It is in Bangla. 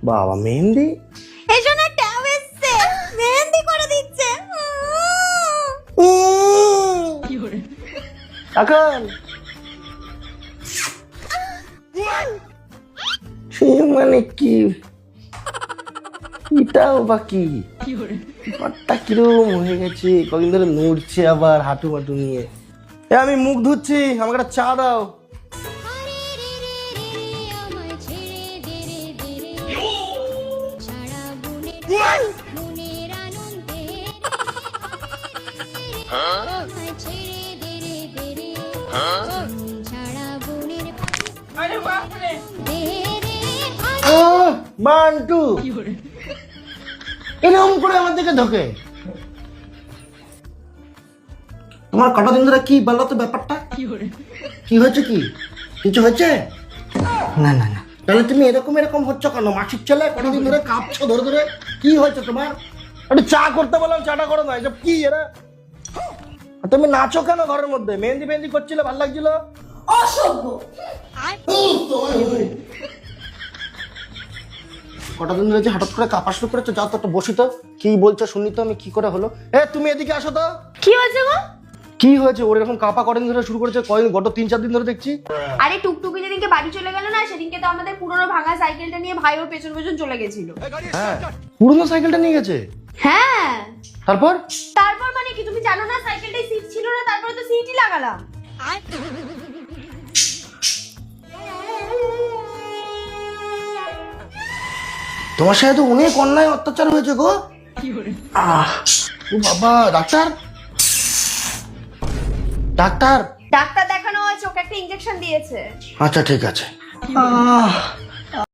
বাবা মেহেন্দি, এই জন্য ট্যাব এসছে, মেহেন্দি করে দিচ্ছে। এখন সে মানে কি, এটাও বা কি ব্যাপারটা কিরম হয়ে গেছে, কদিন ধরে নড়ছে আবার হাঁটু মাটু নিয়ে। আমি মুখ ধুচ্ছি, আমাকে একটা চা দাও। বান্টু এরকম করে আমার দিকে ঢোকে। তোমার কটা দিন ধরে কি বলো তো ব্যাপারটা, কি হয়েছে, কি কিছু হয়েছে? না না না, তাহলে তুমি এরকম এরকম হচ্ছ কেন? মাসির ছেলে কটা দিন ধরে কাঁপছো ধরে ধরে, কি হয়েছে তোমার? একটু চা করতে বললাম, চাটা করো না, এসব কি এরা? তুমি নাচো কেন ঘরের মধ্যে? মেহেন্দি মেহেন্দি করছিলে, ভালো লাগছিল। অসভ্য। কটা দিন ধরে যে হঠাৎ করে কাঁপা শুরু করেছো, যাও তো একটু বসি তো, কি বলছো শুনি তো আমি, কি করে হলো? তুমি এদিকে আসো তো। কি হয়েছে গো? কি হয়েছে? ওর এরকম কাঁপা কদিন ধরে শুরু করেছে, কদিন, গত 3-4 দিন ধরে দেখছি। আরে টুকটুকি যেদিনকে বাড়ি চলে গেল না, সেদিনকে তো আমাদের পুরনো ভাঙা সাইকেলটা নিয়ে ভাই ওর পেছন পেছন চলে গেছিল। হ্যাঁ, পুরনো সাইকেলটা নিয়ে গেছে। হ্যাঁ, তারপর তারপর মানে কি, তুমি জানো না সাইকেলটায় সিট ছিল না, তারপরে তো সিটই লাগালাম। তোমার সাথে তো অনেক অন্যায় অত্যাচার হয়েছে গো। ও বাবা, ডাক্তার ডাক্তার ডাক্তার দেখানো হয়েছে, ওকে একটা ইনজেকশন দিয়েছে। আচ্ছা ঠিক আছে।